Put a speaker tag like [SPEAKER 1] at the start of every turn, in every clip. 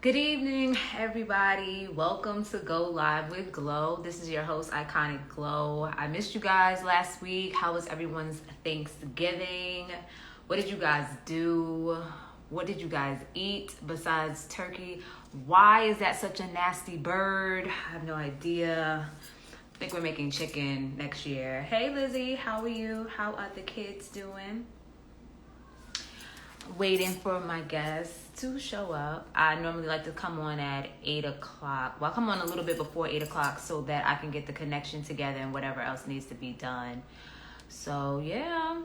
[SPEAKER 1] Good evening, everybody. Welcome to Go Live with Glow. This is your host, Iconic Glow. I missed you guys last week. How was everyone's Thanksgiving? What did you guys do? What did you guys eat besides turkey? Why is that such a nasty bird? I have no idea. I think we're making chicken next year. Hey, Lizzie, how are you? How are the kids doing? Waiting for my guests to show up. I normally like to come on at 8 o'clock. Well, I come on a little bit before 8 o'clock so that I can get the connection together and whatever else needs to be done. So, yeah,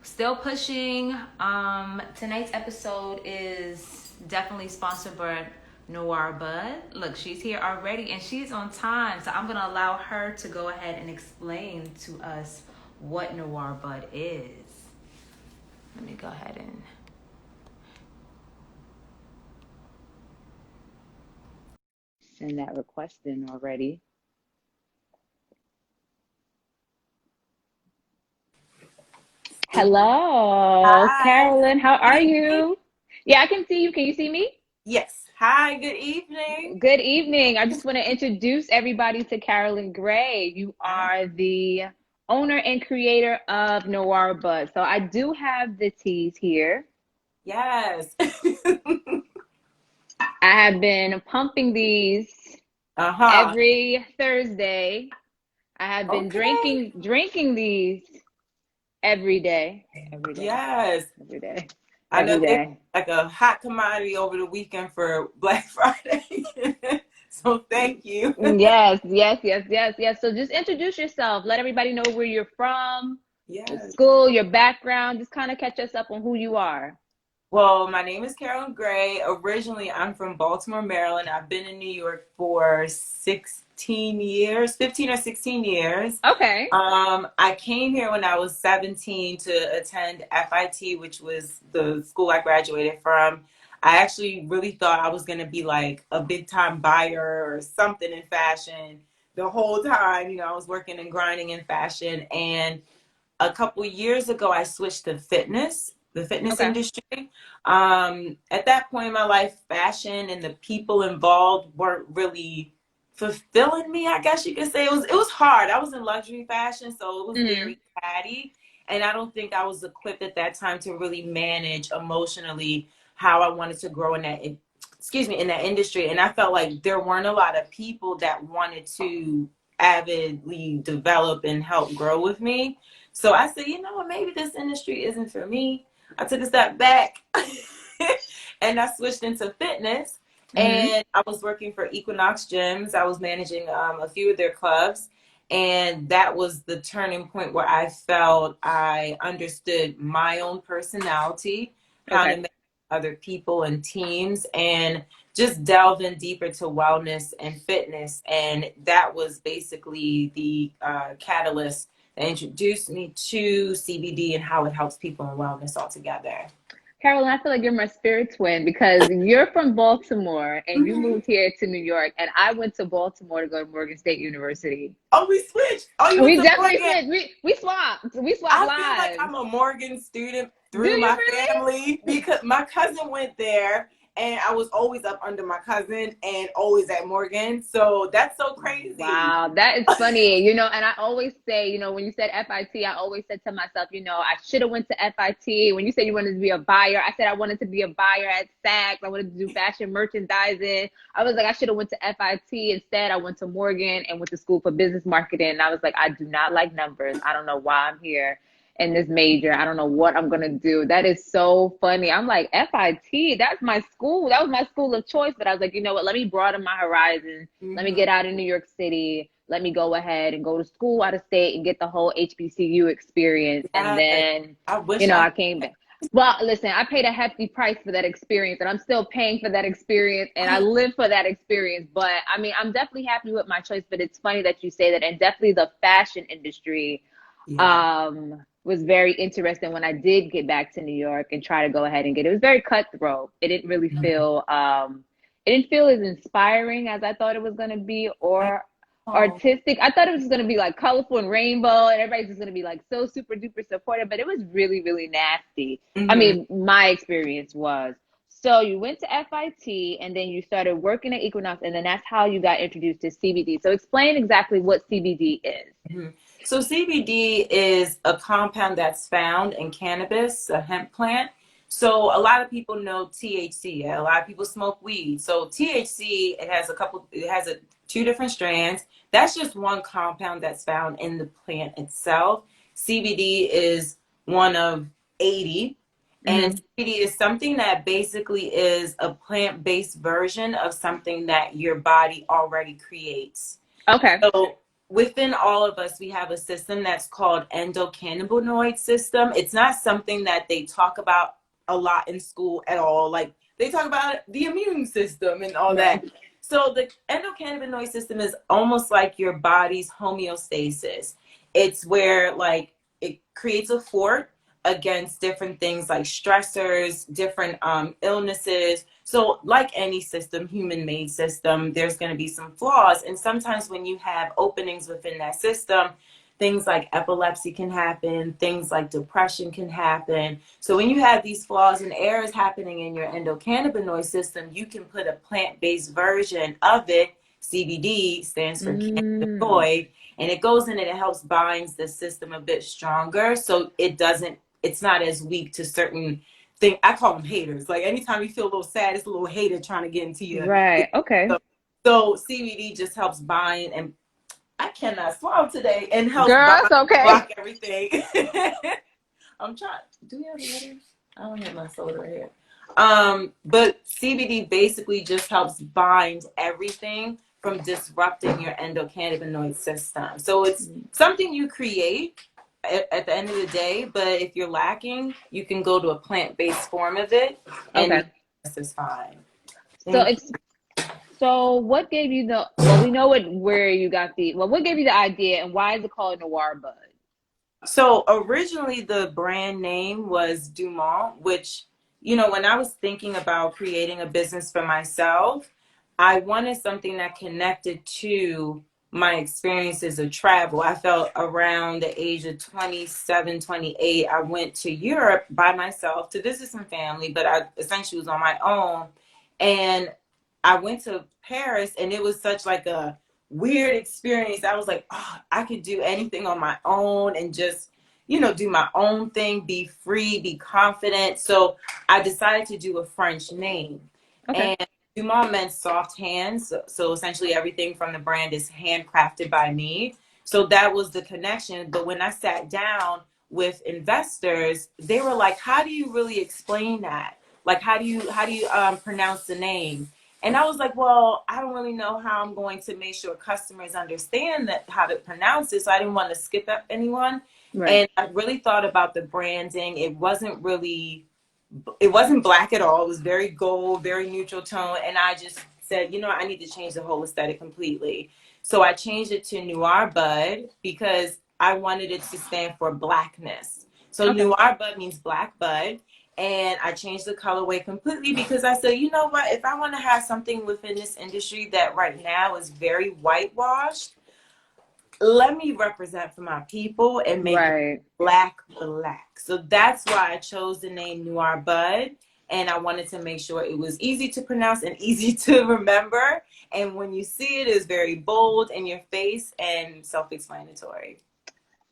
[SPEAKER 1] still pushing. Tonight's episode is definitely sponsored by Noirebud. Look, she's here already and she's on time. So I'm going to allow her to go ahead and explain to us what Noirebud is. Let me go ahead and send that request in already. Hello,
[SPEAKER 2] Hi.
[SPEAKER 1] Carolyn. How
[SPEAKER 2] Good
[SPEAKER 1] are
[SPEAKER 2] evening.
[SPEAKER 1] you? Yeah, I can see you. Can you see me?
[SPEAKER 2] Yes. Hi, good evening.
[SPEAKER 1] Good evening. I just want to introduce everybody to Carolyn Gray. You
[SPEAKER 2] Hi.
[SPEAKER 1] are the owner and creator of Noirebud. So I do have the teas here.
[SPEAKER 2] Yes.
[SPEAKER 1] I have been pumping these
[SPEAKER 2] Uh-huh.
[SPEAKER 1] every Thursday. I have been
[SPEAKER 2] Okay.
[SPEAKER 1] drinking these every day, every day,
[SPEAKER 2] Yes.
[SPEAKER 1] every day,
[SPEAKER 2] I know
[SPEAKER 1] every
[SPEAKER 2] they
[SPEAKER 1] day.
[SPEAKER 2] like a hot commodity over the weekend for Black Friday. So thank you.
[SPEAKER 1] Yes, yes, yes, yes, yes. So just introduce yourself. Let everybody know where you're from, your
[SPEAKER 2] Yes.
[SPEAKER 1] school, your background. Just kind of catch us up on who you are.
[SPEAKER 2] Well, my name is Carolyn Gray. Originally, I'm from Baltimore, Maryland. I've been in New York for 16 years, 15 or 16 years.
[SPEAKER 1] Okay.
[SPEAKER 2] I came here when I was 17 to attend FIT, which was the school I graduated from. I actually really thought I was going to be like a big time buyer or something in fashion the whole time. I was working and grinding in fashion. And a couple years ago, I switched to the fitness
[SPEAKER 1] Okay.
[SPEAKER 2] industry. At that point in my life, fashion and the people involved weren't really fulfilling me, I guess you could say. It was hard. I was in luxury fashion, so it was
[SPEAKER 1] Hmm.
[SPEAKER 2] very catty. And I don't think I was equipped at that time to really manage emotionally how I wanted to grow in that industry. And I felt like there weren't a lot of people that wanted to avidly develop and help grow with me. So I said, you know what, maybe this industry isn't for me. I took a step back and I switched into fitness.
[SPEAKER 1] Hmm.
[SPEAKER 2] And I was working for Equinox Gyms. I was managing a few of their clubs. And that was the turning point where I felt I understood my own personality, how to
[SPEAKER 1] Okay.
[SPEAKER 2] manage other people and teams, and just delve in deeper to wellness and fitness. And that was basically the catalyst that introduced me to CBD and how it helps people in wellness altogether.
[SPEAKER 1] Carolyn, I feel like you're my spirit twin because you're from Baltimore and you
[SPEAKER 2] Mm-hmm.
[SPEAKER 1] moved here to New York, and I went to Baltimore to go to Morgan State University.
[SPEAKER 2] Oh, we switched. Oh, you went
[SPEAKER 1] We
[SPEAKER 2] to
[SPEAKER 1] definitely
[SPEAKER 2] Morgan.
[SPEAKER 1] switched. We swapped. We swapped
[SPEAKER 2] I feel like
[SPEAKER 1] lives.
[SPEAKER 2] I'm a Morgan student
[SPEAKER 1] Do
[SPEAKER 2] through
[SPEAKER 1] you
[SPEAKER 2] my
[SPEAKER 1] really?
[SPEAKER 2] family because my cousin went there and I was always up under my cousin and always at Morgan. So that's so crazy.
[SPEAKER 1] Wow, that is funny. And I always say, when you said FIT, I always said to myself, I should have went to FIT. When you said you wanted to be a buyer, I said I wanted to be a buyer at Saks. I wanted to do fashion merchandising. I was like, I should have went to FIT. Instead, I went to Morgan and went to school for business marketing. And I was like, I do not like numbers. I don't know why I'm here in this major. I don't know what I'm gonna do. That is so funny. I'm like, FIT, that's my school. That was my school of choice. But I was like, you know what? Let me broaden my horizons. Let me
[SPEAKER 2] Hmm.
[SPEAKER 1] get out of New York City. Let me go ahead and go to school out of state and get the whole HBCU experience. And
[SPEAKER 2] Yes.
[SPEAKER 1] then,
[SPEAKER 2] I wish I
[SPEAKER 1] I came back. Well, listen, I paid a hefty price for that experience, and I'm still paying for that experience, and I
[SPEAKER 2] had.
[SPEAKER 1] live for that experience. But I mean, I'm definitely happy with my choice. But it's funny that you say that, and definitely the fashion industry
[SPEAKER 2] Yeah.
[SPEAKER 1] was very interesting when I did get back to New York and try to go ahead and get it. It was very cutthroat. It didn't feel as inspiring as I thought it was gonna be
[SPEAKER 2] I
[SPEAKER 1] or
[SPEAKER 2] know.
[SPEAKER 1] artistic. I thought it was just gonna be like colorful and rainbow and everybody's just gonna be like so super duper supportive, but it was really, really nasty. I
[SPEAKER 2] Hmm.
[SPEAKER 1] mean, my experience was. So you went to FIT and then you started working at Equinox, and then that's how you got introduced to CBD. So explain exactly what CBD is.
[SPEAKER 2] Mhm. So CBD is a compound that's found in cannabis, a hemp plant. So a lot of people know THC. A lot of people smoke weed. So THC, it has two different strands. That's just one compound that's found in the plant itself. CBD is one of 80. And
[SPEAKER 1] Mm-hmm.
[SPEAKER 2] CBD is something that basically is a plant-based version of something that your body already creates.
[SPEAKER 1] Okay.
[SPEAKER 2] So within all of us, we have a system that's called endocannabinoid system. It's not something that they talk about a lot in school at all. Like they talk about the immune system and all
[SPEAKER 1] Right.
[SPEAKER 2] that. So the endocannabinoid system is almost like your body's homeostasis. It's where like it creates a fort against different things like stressors, different illnesses. So like any system, human-made system, there's going to be some flaws. And sometimes when you have openings within that system, things like epilepsy can happen, things like depression can happen. So when you have these flaws and errors happening in your endocannabinoid system, you can put a plant-based version of it. CBD stands for
[SPEAKER 1] Mm.
[SPEAKER 2] cannabinoid, and it goes in and it helps binds the system a bit stronger, so it's not as weak to certain things. I call them haters. Like anytime you feel a little sad, it's a little hater trying to get into you.
[SPEAKER 1] Right. Okay.
[SPEAKER 2] So CBD just helps bind, and I cannot swallow today, and helps
[SPEAKER 1] Girl,
[SPEAKER 2] bind,
[SPEAKER 1] it's okay.
[SPEAKER 2] block everything. I'm trying. Do we have a water? I don't have my soda right here. But CBD basically just helps bind everything from disrupting your endocannabinoid system. So it's something you create at the end of the day, but if you're lacking, you can go to a plant-based form of it, and
[SPEAKER 1] Okay.
[SPEAKER 2] this is fine.
[SPEAKER 1] So
[SPEAKER 2] Thank you.
[SPEAKER 1] it's so what gave you the well, we know where you got the well, what gave you the idea and why is it called Noir Bud?
[SPEAKER 2] So originally the brand name was Dumont, which, when I was thinking about creating a business for myself, I wanted something that connected to my experiences of travel. I felt around the age of 27, 28, I went to Europe by myself to visit some family, but I essentially was on my own. And I went to Paris, and it was such like a weird experience. I was like, oh, I could do anything on my own and just, do my own thing, be free, be confident. So I decided to do a French name.
[SPEAKER 1] Okay.
[SPEAKER 2] And Dumont meant soft hands. So essentially everything from the brand is handcrafted by me. So that was the connection. But when I sat down with investors, they were like, how do you really explain that? Like, how do you pronounce the name? And I was like, well, I don't really know how I'm going to make sure customers understand that how to pronounce it. So I didn't want to skip up anyone.
[SPEAKER 1] Right.
[SPEAKER 2] And I really thought about the branding. It wasn't black at all. It was very gold, very neutral tone. And I just said, I need to change the whole aesthetic completely. So I changed it to Noir Bud because I wanted it to stand for blackness. So
[SPEAKER 1] Okay.
[SPEAKER 2] Noir Bud means black bud. And I changed the colorway completely because I said, you know what? If I want to have something within this industry that right now is very whitewashed, let me represent for my people and make it
[SPEAKER 1] Right.
[SPEAKER 2] black. So that's why I chose the name Noir Bud. And I wanted to make sure it was easy to pronounce and easy to remember. And when you see it, it's very bold in your face and self-explanatory.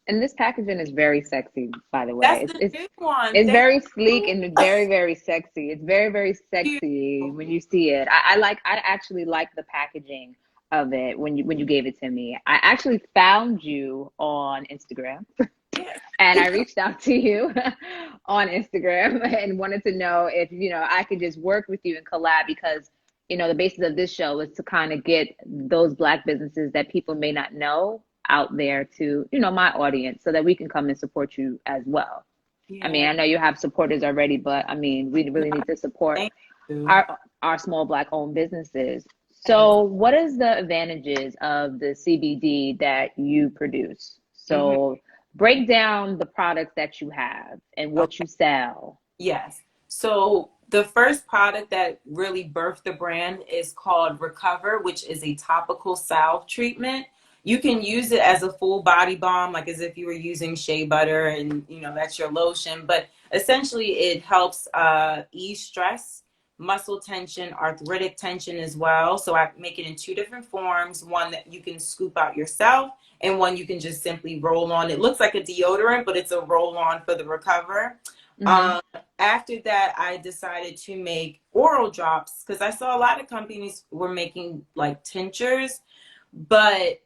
[SPEAKER 1] And this packaging is very sexy, by the way.
[SPEAKER 2] That's the new one.
[SPEAKER 1] It's
[SPEAKER 2] Thank
[SPEAKER 1] very sleek
[SPEAKER 2] you.
[SPEAKER 1] and very, very sexy. It's very, very
[SPEAKER 2] You.
[SPEAKER 1] sexy when you see it. I actually like the packaging of it when you gave it to me. I actually found you on Instagram
[SPEAKER 2] Yeah.
[SPEAKER 1] and I reached out to you on Instagram and wanted to know if, I could just work with you and collab because, the basis of this show is to kind of get those Black businesses that people may not know out there to, my audience so that we can come and support you as well. I mean,
[SPEAKER 2] Yeah.
[SPEAKER 1] I know you have supporters already, but I mean, we really need to support
[SPEAKER 2] Thank you.
[SPEAKER 1] our small Black owned businesses. So what is the advantages of the CBD that you produce?
[SPEAKER 2] Mhm.
[SPEAKER 1] So break down the products that you have and what you sell.
[SPEAKER 2] Yes. So the first product that really birthed the brand is called Recover, which is a topical salve treatment. You can use it as a full body balm, like as if you were using shea butter and, that's your lotion. But essentially it helps ease stress muscle tension, arthritic tension as well. So I make it in 2 different forms, one that you can scoop out yourself and one you can just simply roll on. It looks like a deodorant, but it's a roll on for the recover.
[SPEAKER 1] Mm-hmm.
[SPEAKER 2] After that, I decided to make oral drops because I saw a lot of companies were making like tinctures, but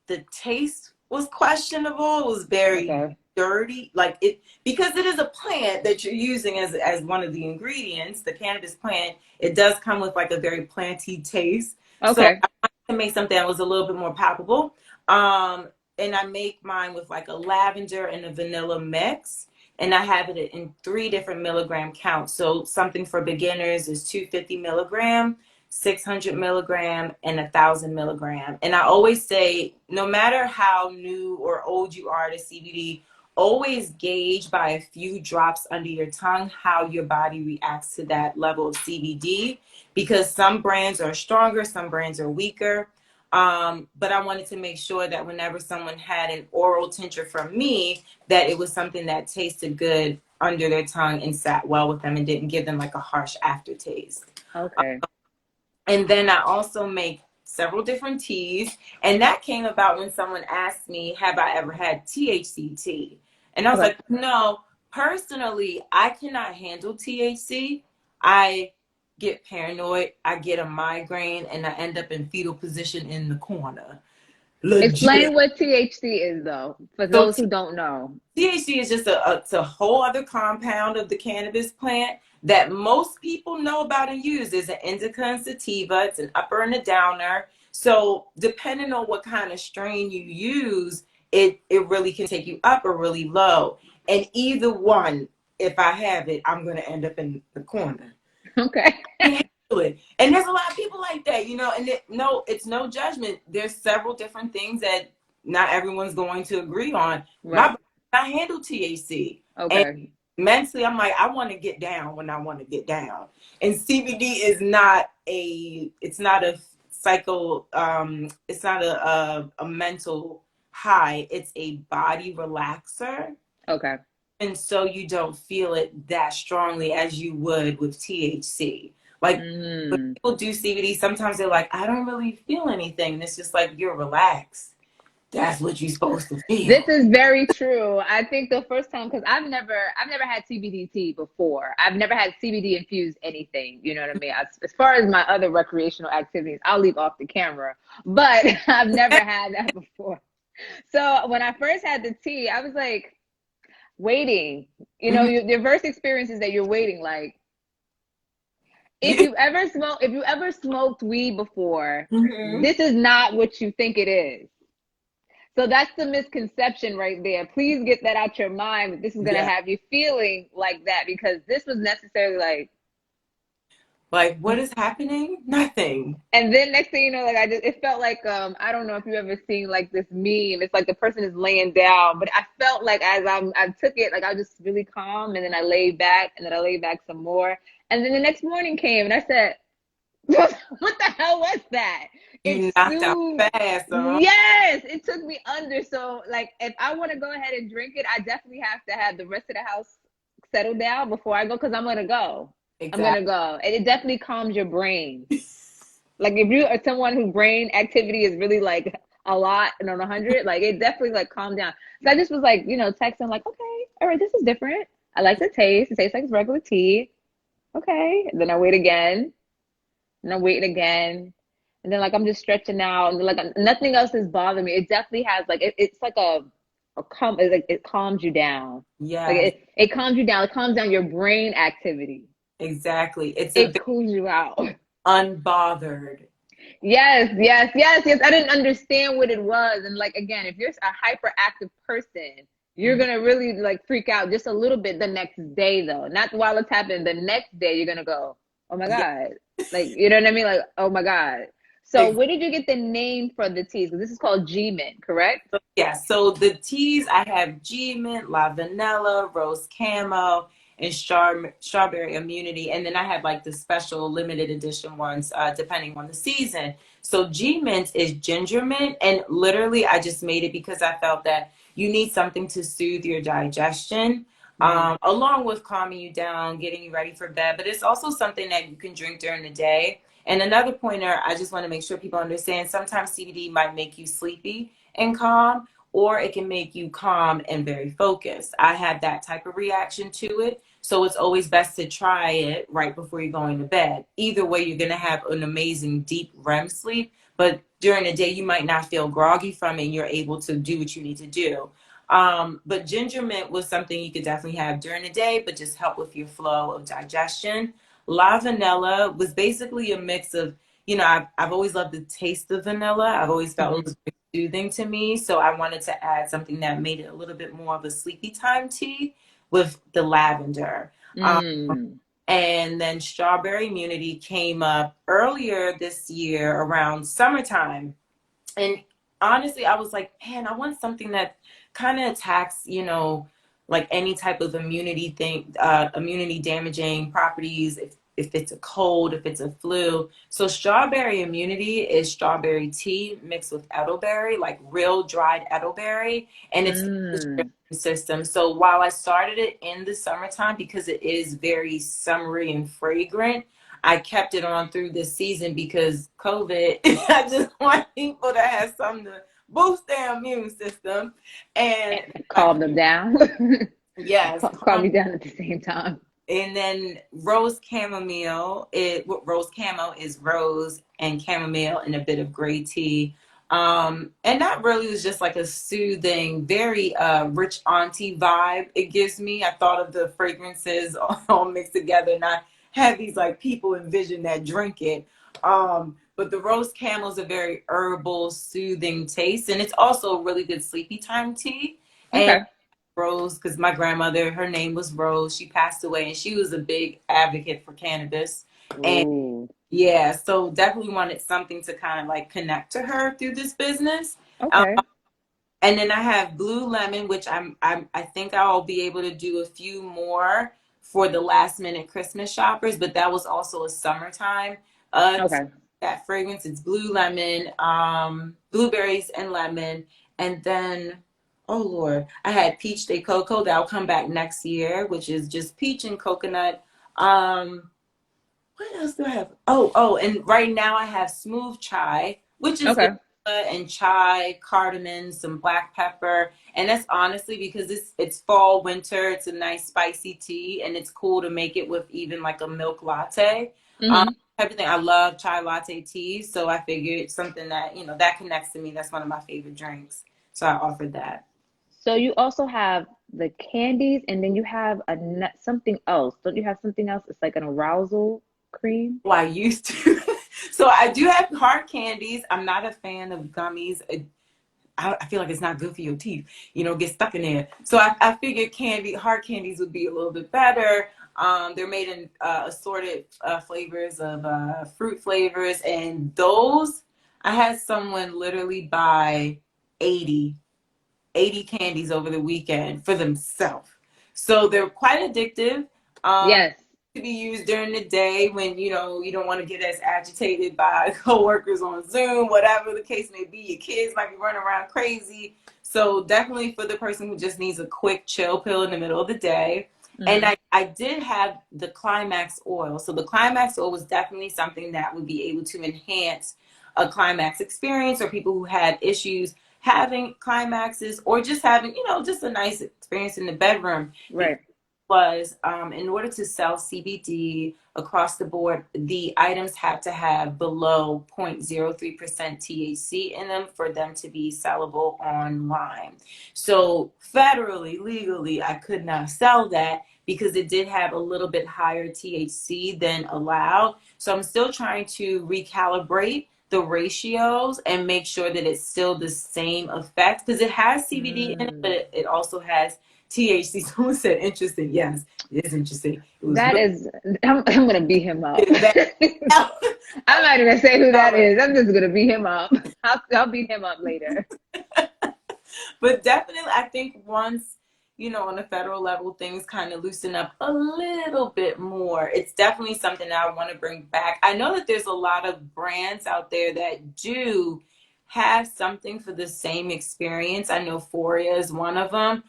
[SPEAKER 2] the taste was questionable. It was very dirty, like it, because it is a plant that you're using as one of the ingredients, the cannabis plant. It does come with like a very planty taste. So
[SPEAKER 1] Okay.
[SPEAKER 2] I wanted to make something that was a little bit more palpable. And I make mine with like a lavender and a vanilla mix. And I have it in 3 different milligram counts. So something for beginners is 250 milligram, 600 milligram, and 1,000 milligram. And I always say, no matter how new or old you are to CBD, always gauge by a few drops under your tongue how your body reacts to that level of CBD, because some brands are stronger, some brands are weaker. But I wanted to make sure that whenever someone had an oral tincture from me, that it was something that tasted good under their tongue and sat well with them and didn't give them like a harsh aftertaste.
[SPEAKER 1] Okay.
[SPEAKER 2] And then I also make several different teas. And that came about when someone asked me, have I ever had THC tea? And I was
[SPEAKER 1] Okay.
[SPEAKER 2] like, no, personally, I cannot handle THC. I get paranoid, I get a migraine, and I end up in fetal position in the corner.
[SPEAKER 1] Explain
[SPEAKER 2] Legit.
[SPEAKER 1] what THC is, though, for
[SPEAKER 2] So
[SPEAKER 1] those who don't know.
[SPEAKER 2] THC is just it's a whole other compound of the cannabis plant that most people know about and use. There's an indica and sativa. It's an upper and a downer. So depending on what kind of strain you use, it really can take you up or really low. And either one, if I have it, I'm going to end up in the corner.
[SPEAKER 1] Okay.
[SPEAKER 2] It. And there's a lot of people like that, you know, and it's no judgment. There's several different things that not everyone's going to agree on.
[SPEAKER 1] Right.
[SPEAKER 2] I handle THC.
[SPEAKER 1] Okay.
[SPEAKER 2] And mentally, I'm like, I want to get down when I want to get down. And CBD is not it's not a it's not a mental high. It's a body relaxer.
[SPEAKER 1] Okay.
[SPEAKER 2] And so you don't feel it that strongly as you would with THC. Like when people do CBD, sometimes they're like, I don't really feel anything. And it's just like, you're relaxed. That's what you're supposed to feel.
[SPEAKER 1] This is very true. I think the first time, because I've never had CBD tea before. I've never had CBD infused anything. You know what I mean? As far as my other recreational activities, I'll leave off the camera. But I've never had that before. So when I first had the tea, I was like waiting. You know, your first experience is that you're waiting. Like, if you ever smoked weed before, this is not what you think it is. So that's the misconception right there. Please get that out your mind. This is going to have you feeling like that, because this was necessarily
[SPEAKER 2] like, what is happening? Nothing.
[SPEAKER 1] And then next thing you know, like it felt like, I don't know if you've ever seen like this meme. It's like the person is laying down, but I felt like as I took it, like I was just really calm, and then I laid back, and then I laid back some more. And then the next morning came, and I said, what the hell was that?
[SPEAKER 2] You knocked out fast, huh?
[SPEAKER 1] Yes, it took me under. So, like, if I want to go ahead and drink it, I definitely have to have the rest of the house settled down before I go, because I'm going to go. Exactly. I'm going to go. And it definitely calms your brain. Like, if you are someone whose brain activity is really, like, a lot and on 100, like, it definitely, like, calm down. So I just was, like, texting, like, okay, all right, this is different. I like the taste. It tastes like it's regular tea. Okay. And then I wait again. And I'm waiting again. And then, like, I'm just stretching out. And, like, nothing else is bothering me. It definitely has, like, it's like it calms you down.
[SPEAKER 2] Yeah.
[SPEAKER 1] Like, it calms you down. It calms down your brain activity.
[SPEAKER 2] Exactly.
[SPEAKER 1] It cools you out.
[SPEAKER 2] Unbothered.
[SPEAKER 1] Yes. I didn't understand what it was. And, like, again, if you're a hyperactive person, you're going to really, like, freak out just a little bit the next day, though. Not while it's happening. The next day, you're going to go, oh, my God. Like, you know what I mean? Like, oh, my God. So where did you get the name for the teas? Because this is called G-Mint, correct?
[SPEAKER 2] Yeah. So the teas, I have G-Mint, La Vanilla, Rose Camo, and Strawberry Immunity. And then I have like the special limited edition ones, depending on the season. So G-Mint is ginger mint. And literally, I just made it because I felt that you need something to soothe your digestion.
[SPEAKER 1] Mm.
[SPEAKER 2] Along with calming you down, getting you ready for bed. But it's also something that you can drink during the day. And another pointer, I just want to make sure people understand, sometimes CBD might make you sleepy and calm, or it can make you calm and very focused. I had that type of reaction to it. So it's always best to try it right before you're going to bed. Either way, you're going to have an amazing deep REM sleep, but during the day, you might not feel groggy from it and you're able to do what you need to do. But ginger mint was something you could definitely have during the day, but just help with your flow of digestion. La Vanilla was basically a mix of, I've always loved the taste of vanilla. I've always felt it
[SPEAKER 1] Mm-hmm.
[SPEAKER 2] was very soothing to me. So I wanted to add something that made it a little bit more of a sleepy time tea with the lavender. Um,
[SPEAKER 1] Mm.
[SPEAKER 2] and then strawberry immunity came up earlier this year around summertime. And honestly, I was like, man, I want something that kind of attacks, like any type of immunity thing, immunity damaging properties. If it's a cold, if it's a flu. So strawberry immunity is strawberry tea mixed with elderberry, like real dried elderberry, and it's the
[SPEAKER 1] Mm.
[SPEAKER 2] system. So while I started it in the summertime because it is very summery and fragrant, I kept it on through this season because COVID, I just want people to have something to boost their immune system. And
[SPEAKER 1] And
[SPEAKER 2] I,
[SPEAKER 1] calm them down.
[SPEAKER 2] yes,
[SPEAKER 1] Calm you down at the same time.
[SPEAKER 2] and then rose chamomile, rose camo is rose and chamomile and a bit of gray tea. And that really was just like a soothing, very rich auntie vibe it gives me. I thought of the fragrances all mixed together, and I had these like people envision that drink it. But the rose camo is a very herbal, soothing taste, and it's also a really good sleepy time tea. And
[SPEAKER 1] Okay.
[SPEAKER 2] Rose, because my grandmother, her name was Rose. She passed away, and she was a big advocate for cannabis. And
[SPEAKER 1] Ooh.
[SPEAKER 2] yeah, so definitely wanted something to kind of like connect to her through this business. Um,
[SPEAKER 1] Okay.
[SPEAKER 2] and then I have Blue Lemon, which I think I'll be able to do a few more for the last minute Christmas shoppers, but that was also a summertime.
[SPEAKER 1] Okay.
[SPEAKER 2] That fragrance, it's Blue Lemon, blueberries and lemon, and then oh Lord, I had Peach de Coco that'll come back next year, which is just peach and coconut. Um, what else do I have? And right now I have smooth chai, which is
[SPEAKER 1] Okay.
[SPEAKER 2] and chai, cardamom, some black pepper, and that's honestly because it's fall, winter. It's a nice spicy tea, and it's cool to make it with even like a milk latte. Um,
[SPEAKER 1] Hmm.
[SPEAKER 2] Everything I love chai latte tea, so I figured something that that connects to me. That's one of my favorite drinks, so I offered that.
[SPEAKER 1] So you also have the candies, and then you have something else. Don't you have something else? It's like an arousal cream.
[SPEAKER 2] Oh, I used to. So I do have hard candies. I'm not a fan of gummies. I feel like it's not good for your teeth, get stuck in there. So I figured hard candies would be a little bit better. They're made in assorted flavors of fruit flavors. And those, I had someone literally buy 80, 80 candies over the weekend for themselves. So they're quite addictive. Um,
[SPEAKER 1] Yes.
[SPEAKER 2] to be used during the day when you don't want to get as agitated by coworkers on Zoom, whatever the case may be. Your kids might be running around crazy. So definitely for the person who just needs a quick chill pill in the middle of the day. And
[SPEAKER 1] Hmm.
[SPEAKER 2] I did have the Climax oil. So the Climax oil was definitely something that would be able to enhance a climax experience, or people who had issues having climaxes, or just having, just a nice experience in the bedroom.
[SPEAKER 1] Right.
[SPEAKER 2] Was in order to sell CBD across the board, the items had to have below 0.03% THC in them for them to be sellable online. So federally, legally, I could not sell that because it did have a little bit higher THC than allowed. So I'm still trying to recalibrate the ratios and make sure that it's still the same effect, because it has CBD in it, but
[SPEAKER 1] Mm.
[SPEAKER 2] it also has THC. Someone said interesting. Yes, it is interesting. It was
[SPEAKER 1] That
[SPEAKER 2] really
[SPEAKER 1] is, I'm gonna beat him up.
[SPEAKER 2] bad.
[SPEAKER 1] I'm not even say who that
[SPEAKER 2] Sorry.
[SPEAKER 1] is. I'm just gonna beat him up. I'll beat him up later.
[SPEAKER 2] But definitely, I think once, on a federal level, things kind of loosen up a little bit more, it's definitely something that I want to bring back. I know that there's a lot of brands out there that do have something for the same experience. I know Foria is one of them.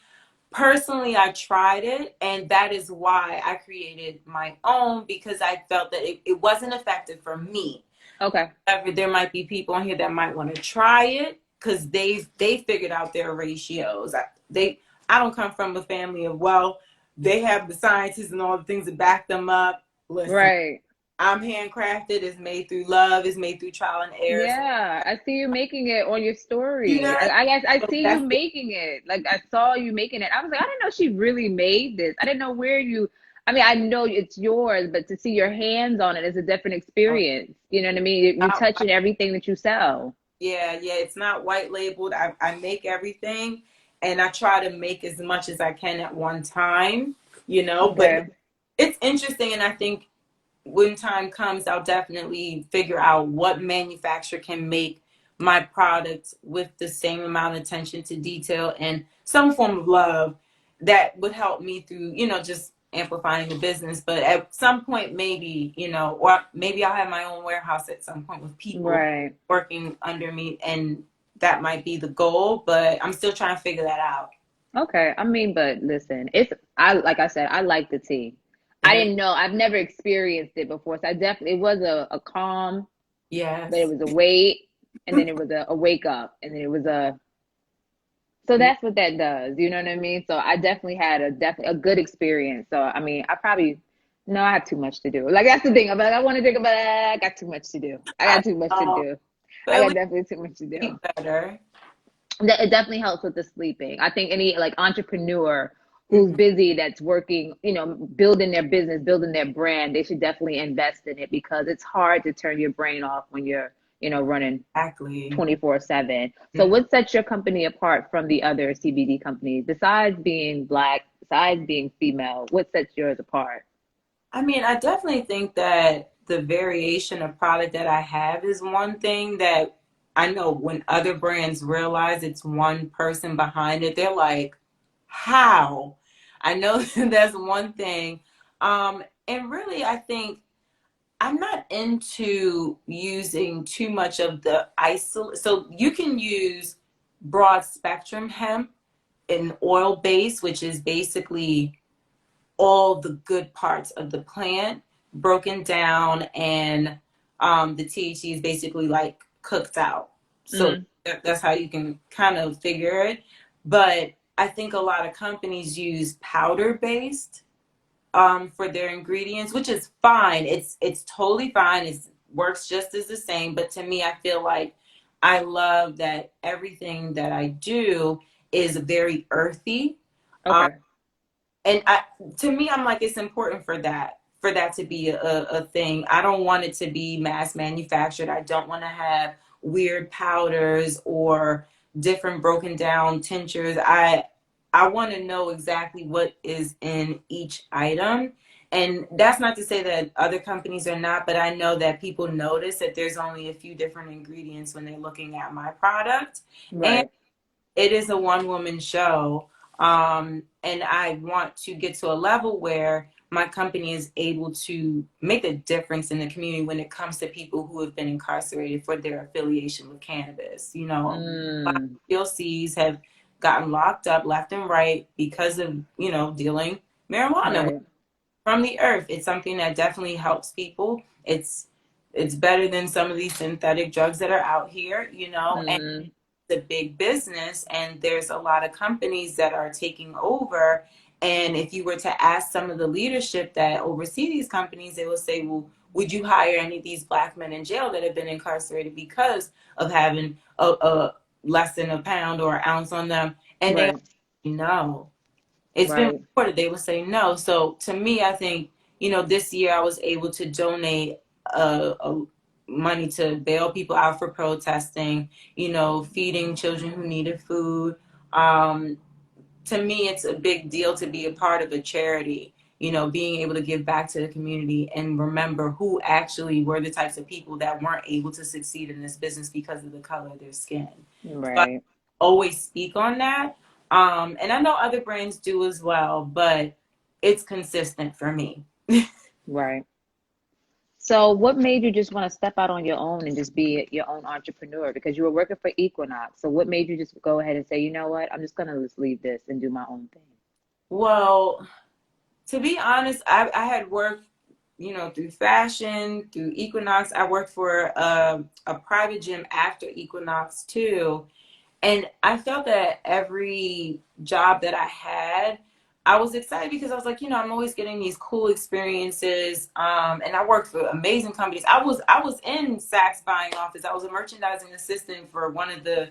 [SPEAKER 2] Personally, I tried it, and that is why I created my own, because I felt that it wasn't effective for me.
[SPEAKER 3] Okay.
[SPEAKER 2] However, there might be people on here that might want to try it because they figured out their ratios. I don't come from a family of, well, they have the scientists and all the things to back them up. Listen,
[SPEAKER 3] Right.
[SPEAKER 2] I'm handcrafted. It's made through love. It's made through trial and error. So,
[SPEAKER 3] Yeah, I see you making it on your
[SPEAKER 2] you know,
[SPEAKER 3] story. I guess I
[SPEAKER 2] so
[SPEAKER 3] see you
[SPEAKER 2] that's the,
[SPEAKER 3] making it. Like I saw you making it. I was like, I didn't know she really made this. I didn't know where you. I mean, I know it's yours, but to see your hands on it is a different experience. You know what I mean? You're touching everything that you sell.
[SPEAKER 2] yeah. It's not white labeled. I make everything, and I try to make as much as I can at one time. But
[SPEAKER 3] Okay.
[SPEAKER 2] it's interesting, and I think when time comes, I'll definitely figure out what manufacturer can make my product with the same amount of attention to detail and some form of love that would help me through, just amplifying the business. But at some point, maybe, or maybe I'll have my own warehouse at some point with people
[SPEAKER 3] Right.
[SPEAKER 2] working under me, and that might be the goal, but I'm still trying to figure that out.
[SPEAKER 3] Okay. I mean, but listen, I like I said, I like the tea. I
[SPEAKER 2] Mhm.
[SPEAKER 3] didn't know, I've never experienced it before. So I definitely, it was a calm, then it
[SPEAKER 2] Yes.
[SPEAKER 3] was a wait, and then it was a wake up, and then it was so that's what that does. You know what I mean? So I definitely had a good experience. So I mean, I probably no, I have too much to do. Like that's the thing. I'm like, I want to drink, but I got too much to do. I
[SPEAKER 2] I
[SPEAKER 3] got too much to
[SPEAKER 2] know,
[SPEAKER 3] do.
[SPEAKER 2] but
[SPEAKER 3] I
[SPEAKER 2] at
[SPEAKER 3] got
[SPEAKER 2] least
[SPEAKER 3] definitely too much to
[SPEAKER 2] be
[SPEAKER 3] do.
[SPEAKER 2] better.
[SPEAKER 3] It definitely helps with the sleeping. I think any like entrepreneur who's
[SPEAKER 2] Mhm.
[SPEAKER 3] busy that's working, building their business, building their brand, they should definitely invest in it because it's hard to turn your brain off when you're, running
[SPEAKER 2] Exactly.
[SPEAKER 3] 24/7. So
[SPEAKER 2] Mhm.
[SPEAKER 3] what sets your company apart from the other CBD companies besides being black, besides being female? What sets yours apart?
[SPEAKER 2] I mean, I definitely think that the variation of product that I have is one thing that I know when other brands realize it's one person behind it, they're like, how? I know that's one thing. And really, I think I'm not into using too much of the isolate. So you can use broad spectrum hemp in oil base, which is basically all the good parts of the plant broken down, and the THC is basically like cooked out. So
[SPEAKER 3] Mm,
[SPEAKER 2] that's how you can kind of figure it. But I think a lot of companies use powder based for their ingredients, which is fine. It's totally fine. It works just as the same. But to me, I feel like I love that everything that I do is very earthy. Um,
[SPEAKER 3] okay.
[SPEAKER 2] and to me, I'm like, it's important for that to be a thing. I don't want it to be mass manufactured. I don't want to have weird powders or different broken down tinctures. I want to know exactly what is in each item. And that's not to say that other companies are not, but I know that people notice that there's only a few different ingredients when they're looking at my product. And
[SPEAKER 3] Right.
[SPEAKER 2] it is a one woman show. And I want to get to a level where my company is able to make a difference in the community when it comes to people who have been incarcerated for their affiliation with cannabis. A lot of
[SPEAKER 3] Mm,
[SPEAKER 2] PLCs have gotten locked up left and right because of, dealing marijuana
[SPEAKER 3] right.
[SPEAKER 2] from the earth. It's something that definitely helps people. It's better than some of these synthetic drugs that are out here, and
[SPEAKER 3] Mm,
[SPEAKER 2] the big business, and there's a lot of companies that are taking over. And if you were to ask some of the leadership that oversee these companies, they will say, well, would you hire any of these black men in jail that have been incarcerated because of having a less than a pound or an ounce on them? And they
[SPEAKER 3] right.
[SPEAKER 2] will say no. It's been
[SPEAKER 3] Right.
[SPEAKER 2] reported. They would say no. So to me, I think, this year I was able to donate money to bail people out for protesting, feeding children who needed food. Um, to me, it's a big deal to be a part of a charity, being able to give back to the community and remember who actually were the types of people that weren't able to succeed in this business because of the color of their skin. So I
[SPEAKER 3] Right.
[SPEAKER 2] always speak on that. And I know other brands do as well, but it's consistent for me.
[SPEAKER 3] Right. So, what made you just want to step out on your own and just be your own entrepreneur? Because you were working for Equinox. So, what made you just go ahead and say, you know what, I'm just gonna just leave this and do my own thing?
[SPEAKER 2] Well, to be honest, I had worked, you know, through fashion, through Equinox. I worked for a private gym after Equinox too. And I felt that every job that I had, I was excited because I was like, you know, I'm always getting these cool experiences. And I worked for amazing companies. I was in Saks buying office. I was a merchandising assistant for one of the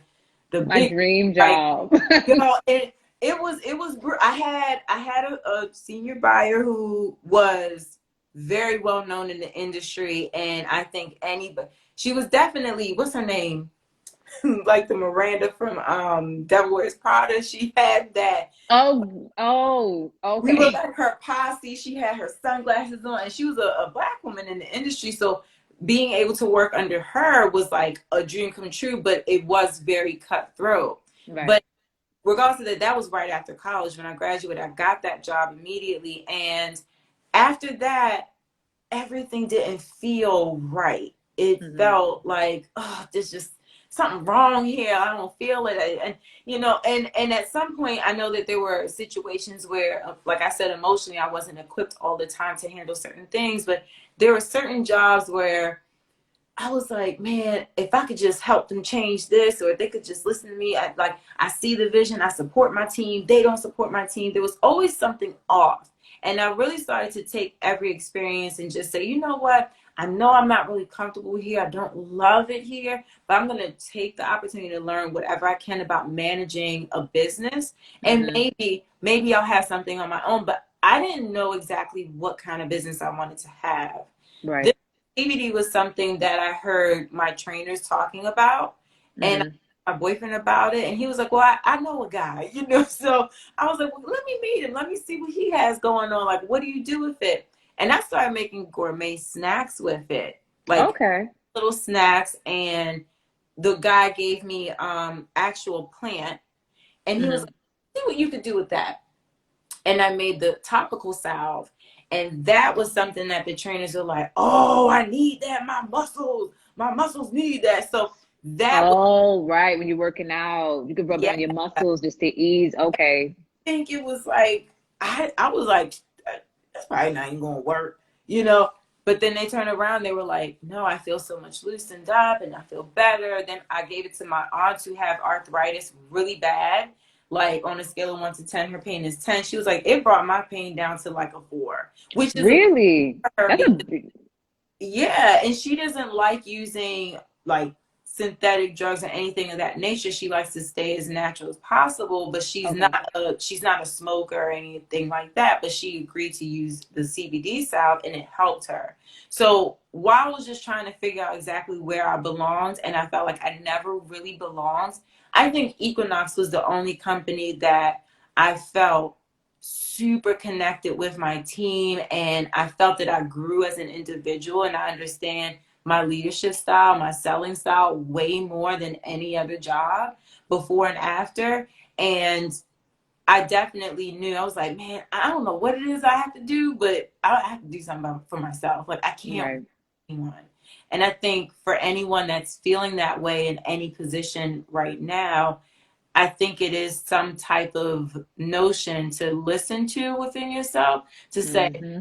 [SPEAKER 3] My
[SPEAKER 2] big,
[SPEAKER 3] dream
[SPEAKER 2] like,
[SPEAKER 3] job.
[SPEAKER 2] girl, I had a senior buyer who was very well known in the industry, and I think anybody, she was definitely, what's her name? Like the Miranda from Devil Wears Prada. She had that.
[SPEAKER 3] Oh,
[SPEAKER 2] We were
[SPEAKER 3] okay.
[SPEAKER 2] like her posse. She had her sunglasses on, and she was a black woman in the industry. So being able to work under her was like a dream come true, but it was very cutthroat.
[SPEAKER 3] Right.
[SPEAKER 2] But regardless of that, that was right after college. When I graduated, I got that job immediately. And after that, everything didn't feel right. It
[SPEAKER 3] Hmm.
[SPEAKER 2] felt like, oh, there's just something wrong here. I don't feel it. And you know, and at some point, I know that there were situations where, like I said, emotionally, I wasn't equipped all the time to handle certain things. But there were certain jobs where I was like, man, if I could just help them change this, or if they could just listen to me, I see the vision, I support my team, they don't support my team. There was always something off. And I really started to take every experience and just say, you know what? I know I'm not really comfortable here. I don't love it here, but I'm going to take the opportunity to learn whatever I can about managing a business. And
[SPEAKER 3] Hmm.
[SPEAKER 2] maybe I'll have something on my own, but I didn't know exactly what kind of business I wanted to have.
[SPEAKER 3] Right.
[SPEAKER 2] CBD was something that I heard my trainers talking about, and I
[SPEAKER 3] Hmm.
[SPEAKER 2] told my boyfriend about it, and he was like, well, I know a guy, you know. So I was like, well, let me meet him, let me see what he has going on, like, what do you do with it? And I started making gourmet snacks with it, like
[SPEAKER 3] Okay.
[SPEAKER 2] little snacks. And the guy gave me actual plant, and he was
[SPEAKER 3] Hmm.
[SPEAKER 2] like, see what you could do with that. And I made the topical salve. And that was something that the trainers were like, oh, I need that. My muscles need that. So that was,
[SPEAKER 3] Oh, right. When you're working out, you could rub it
[SPEAKER 2] yeah,
[SPEAKER 3] on your
[SPEAKER 2] I
[SPEAKER 3] muscles just to ease. Okay.
[SPEAKER 2] think it was like, I was like, that's probably not even going to work, you know? But then they turned around, they were like, no, I feel so much loosened up and I feel better. Then I gave it to my aunt who have arthritis really bad. Like on a scale of 1 to 10, her pain is 10. She was like, it brought my pain down to like a 4, which is a
[SPEAKER 3] Really?
[SPEAKER 2] her
[SPEAKER 3] That's a
[SPEAKER 2] because
[SPEAKER 3] big.
[SPEAKER 2] yeah, and she doesn't like using like synthetic drugs or anything of that nature. She likes to stay as natural as possible, but
[SPEAKER 3] Okay.
[SPEAKER 2] she's not a smoker or anything like that. But she agreed to use the CBD salve, and it helped her. So while I was just trying to figure out exactly where I belonged, and I felt like I never really belonged, I think Equinox was the only company that I felt super connected with my team, and I felt that I grew as an individual, and I understand my leadership style, my selling style way more than any other job before and after. And I definitely knew, I was like, man, I don't know what it is I have to do, but I have to do something for myself. Like I can't
[SPEAKER 3] Right.
[SPEAKER 2] anyone. And I think for anyone that's feeling that way in any position right now, I think it is some type of notion to listen to within yourself to say,
[SPEAKER 3] Hmm.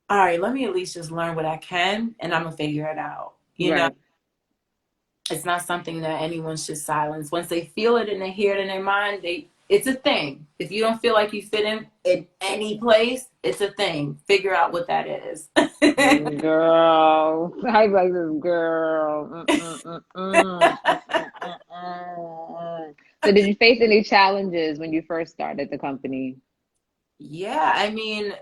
[SPEAKER 2] all right, let me at least just learn what I can and I'm gonna figure it out. You know,
[SPEAKER 3] Right.
[SPEAKER 2] it's not something that anyone should silence. Once they feel it and they hear it in their mind, it's a thing. If you don't feel like you fit in any place, it's a thing. Figure out what that is.
[SPEAKER 3] Girl. I like this girl. So did you face any challenges when you first started the company?
[SPEAKER 2] Yeah, I mean,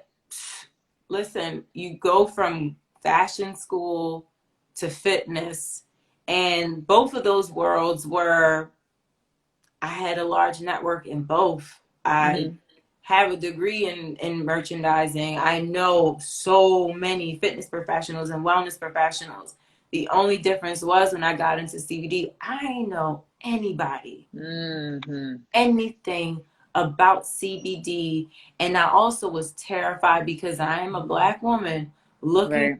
[SPEAKER 2] listen, you go from fashion school to fitness, and both of those worlds were, I had a large network in both. I
[SPEAKER 3] Hmm.
[SPEAKER 2] have a degree in merchandising. I know so many fitness professionals and wellness professionals. The only difference was when I got into CBD, I didn't know anybody,
[SPEAKER 3] Hmm.
[SPEAKER 2] anything about CBD. And I also was terrified because I am a Black woman looking
[SPEAKER 3] Right.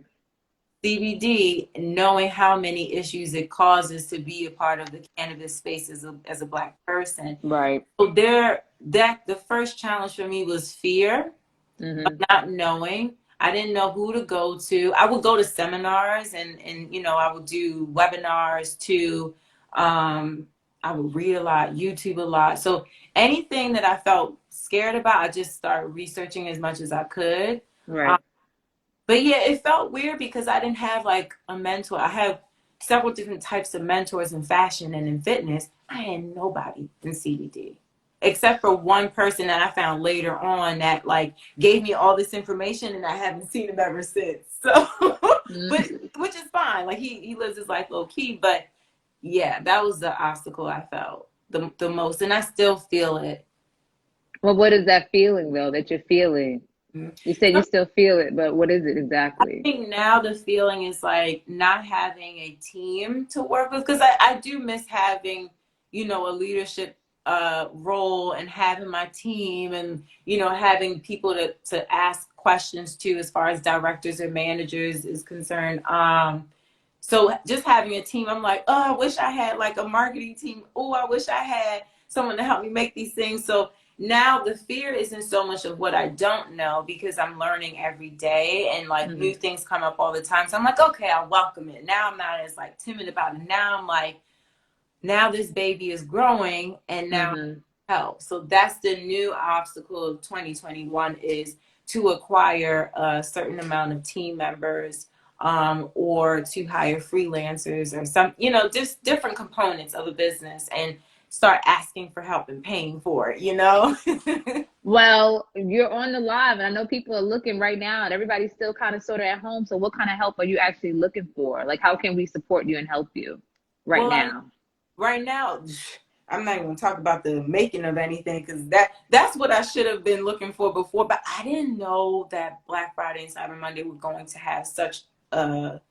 [SPEAKER 2] CBD, knowing how many issues it causes to be a part of the cannabis space as a Black person.
[SPEAKER 3] Right.
[SPEAKER 2] So that the first challenge for me was fear of
[SPEAKER 3] Mm-hmm.
[SPEAKER 2] not knowing. I didn't know who to go to. I would go to seminars and you know, I would do webinars too. I would read a lot, YouTube a lot. So anything that I felt scared about, I just started researching as much as I could.
[SPEAKER 3] Right.
[SPEAKER 2] But yeah, it felt weird because I didn't have like a mentor. I have several different types of mentors in fashion and in fitness. I had nobody in CBD except for one person that I found later on that like gave me all this information, and I haven't seen him ever since. So, but
[SPEAKER 3] Mm.
[SPEAKER 2] which is fine. Like he lives his life low key, but yeah, that was the obstacle I felt the most, and I still feel it.
[SPEAKER 3] Well, what is that feeling though that you're feeling? You said you still feel it, but what is it exactly?
[SPEAKER 2] I think now the feeling is like not having a team to work with, because I do miss having, you know, a leadership role and having my team and, you know, having people to ask questions to as far as directors or managers is concerned. So just having a team, I'm like, oh, I wish I had like a marketing team. Oh, I wish I had someone to help me make these things. So now the fear isn't so much of what I don't know, because I'm learning every day and like
[SPEAKER 3] Mm-hmm.
[SPEAKER 2] new things come up all the time. So I'm like, okay, I'll welcome it. Now I'm not as like timid about it. Now I'm like, now this baby is growing and now
[SPEAKER 3] Mm-hmm.
[SPEAKER 2] I help. So that's the new obstacle of 2021, is to acquire a certain amount of team members, or to hire freelancers or some, you know, just different components of a business and start asking for help and paying for it, you know?
[SPEAKER 3] Well, you're on the live, and I know people are looking right now, and everybody's still kind of sort of at home. So, what kind of help are you actually looking for? Like, how can we support you and help you right
[SPEAKER 2] Well, I
[SPEAKER 3] now?
[SPEAKER 2] right now, I'm not even gonna talk about the making of anything, because that's what I should have been looking for before. But I didn't know that Black Friday and Cyber Monday were going to have such a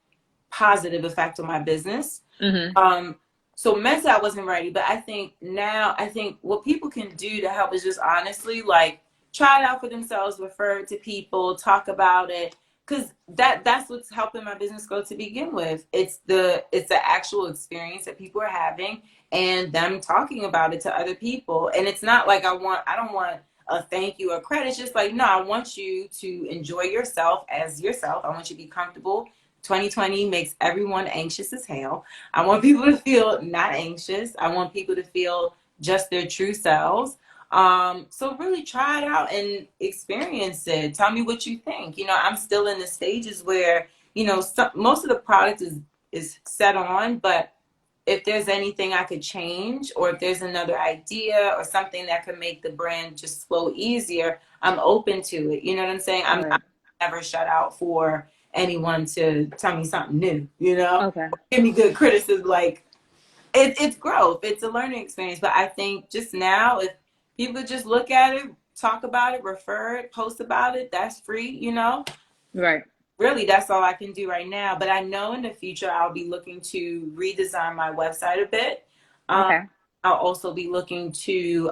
[SPEAKER 2] positive effect on my business.
[SPEAKER 3] Mm-hmm.
[SPEAKER 2] Um, so mentally I wasn't ready, but I think now, I think what people can do to help is just honestly like try it out for themselves, refer it to people, talk about it, because that's what's helping my business grow to begin with. It's the actual experience that people are having and them talking about it to other people. And it's not like I don't want a thank you or credit. It's just like, no, I want you to enjoy yourself as yourself. I want you to be comfortable. 2020 makes everyone anxious as hell. I want people to feel not anxious. I want people to feel just their true selves. So really try it out and experience it. Tell me what you think. You know, I'm still in the stages where, you know, most of the product is set on, but if there's anything I could change, or if there's another idea or something that could make the brand just flow easier, I'm open to it. You know what I'm saying? I'm
[SPEAKER 3] Right.
[SPEAKER 2] never shut out for anyone to tell me something new, you know?
[SPEAKER 3] Okay.
[SPEAKER 2] Give me good criticism. Like it's growth. It's a learning experience. But I think just now, if people just look at it, talk about it, refer it, post about it, that's free, you know?
[SPEAKER 3] Right.
[SPEAKER 2] Really, that's all I can do right now. But I know in the future I'll be looking to redesign my website a bit. Um,
[SPEAKER 3] Okay.
[SPEAKER 2] I'll also be looking to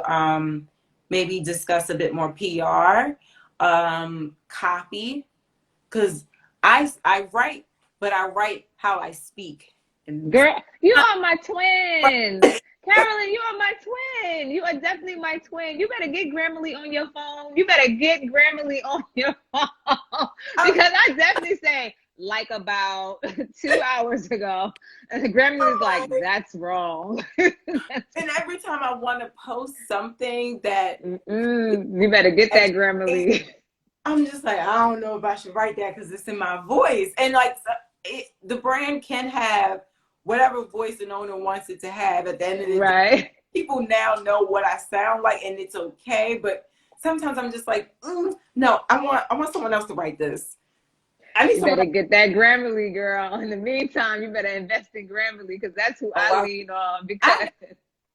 [SPEAKER 2] maybe discuss a bit more PR, copy, because I write, but I write how I speak. And
[SPEAKER 3] Girl, you are my twin. Carolyn, you are my twin. You are definitely my twin. You better get Grammarly on your phone. You better get Grammarly on your phone. Because I definitely say, like about 2 hours ago, and Grammarly's like, that's wrong.
[SPEAKER 2] and every time I want to post something that
[SPEAKER 3] You better get that Grammarly.
[SPEAKER 2] I'm just like, I don't know if I should write that because it's in my voice. And like the brand can have whatever voice an owner wants it to have. At the end of the day,
[SPEAKER 3] Right.
[SPEAKER 2] people now know what I sound like, and it's okay. But sometimes I'm just like, no, I want someone else to write this. I need
[SPEAKER 3] You
[SPEAKER 2] someone
[SPEAKER 3] better
[SPEAKER 2] else.
[SPEAKER 3] get that Grammarly, girl. In the meantime, you better invest in Grammarly because that's who
[SPEAKER 2] Oh,
[SPEAKER 3] I lean on. Because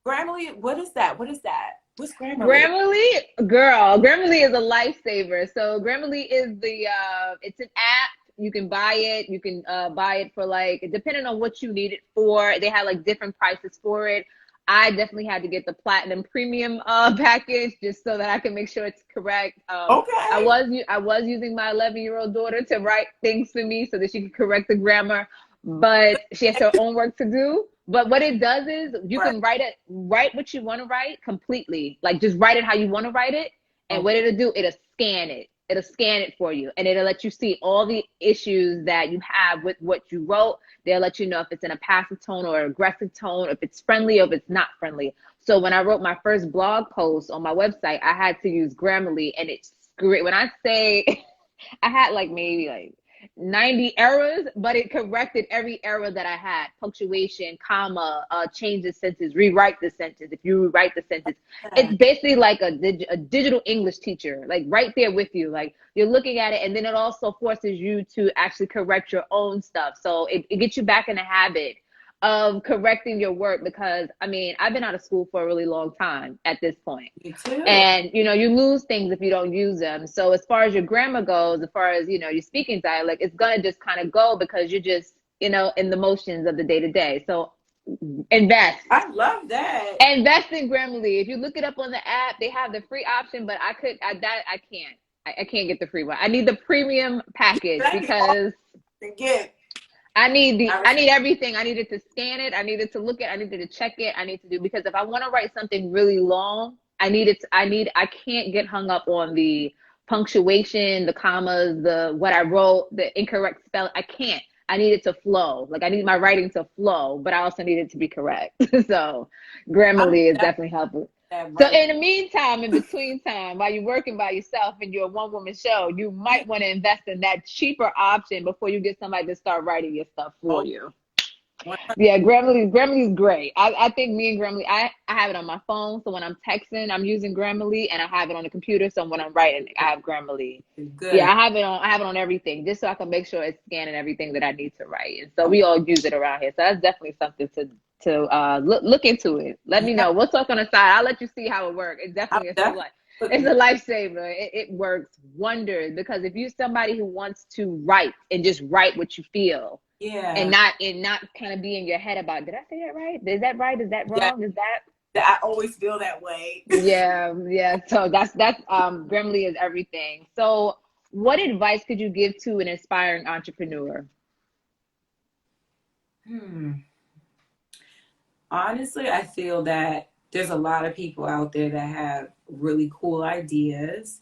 [SPEAKER 2] Grammarly, what is that? What is that? What's Grammarly?
[SPEAKER 3] Grammarly, girl, Grammarly is a lifesaver. So Grammarly is it's an app. You can buy it. You can buy it for like, depending on what you need it for. They have like different prices for it. I definitely had to get the platinum premium package just so that I can make sure it's correct.
[SPEAKER 2] Okay.
[SPEAKER 3] I was using my 11-year-old daughter to write things for me so that she could correct the grammar, but she has her own work to do. But what it does is you
[SPEAKER 2] Right.
[SPEAKER 3] can write what you want to write completely. Like just write it how you want to write it. And
[SPEAKER 2] Okay.
[SPEAKER 3] what it'll do, it'll scan it. It'll scan it for you. And it'll let you see all the issues that you have with what you wrote. They'll let you know if it's in a passive tone or aggressive tone, if it's friendly or if it's not friendly. So when I wrote my first blog post on my website, I had to use Grammarly, and it's great. When I say I had like maybe like 90 errors, but it corrected every error that I had. Punctuation, comma, change the sentence, rewrite the sentence. If you rewrite the sentence, it's basically like a digital English teacher, like right there with you. Like you're looking at it, and then it also forces you to actually correct your own stuff. So it gets you back in the habit of correcting your work, because I mean, I've been out of school for a really long time at this point.
[SPEAKER 2] Me too.
[SPEAKER 3] And you lose things if you don't use them. So as far as your grammar goes, as far as your speaking dialect, it's gonna just kind of go because you're just in the motions of the day to day. So invest
[SPEAKER 2] I love that.
[SPEAKER 3] invest in Grammarly. If you look it up on the app, they have the free option, but I can't. I can't get the free one. I need the premium package
[SPEAKER 2] That'd be awesome
[SPEAKER 3] because
[SPEAKER 2] to get.
[SPEAKER 3] I need everything. I needed to scan it. I needed to look at. I needed to check it. I need to do, because if I want to write something really long, I can't get hung up on the punctuation, the commas, the what I wrote, the incorrect spelling. I can't. I need it to flow. Like I need my writing to flow, but I also need it to be correct. So Grammarly is definitely helpful. So in the meantime, in between time, while you're working by yourself and you're a one-woman show, you might want to invest in that cheaper option before you get somebody to start writing your stuff for you. Yeah, Grammarly's great. I think me and Grammarly, I have it on my phone, so when I'm texting, I'm using Grammarly, and I have it on the computer, so when I'm writing, I have Grammarly.
[SPEAKER 2] Good.
[SPEAKER 3] Yeah, I have it on everything, just so I can make sure it's scanning everything that I need to write. And so we all use it around here. So that's definitely something to look into it. Let me know. We'll talk on the side. I'll let you see how it works. It definitely it's a lifesaver. It works wonders, because if you're somebody who wants to write and just write what you feel, and not kind of be in your head about, did I say that right? Is that right? Is that wrong? Is that?
[SPEAKER 2] I always feel that way.
[SPEAKER 3] Yeah. So that's Grammarly is everything. So what advice could you give to an aspiring entrepreneur?
[SPEAKER 2] Honestly, I feel that there's a lot of people out there that have really cool ideas,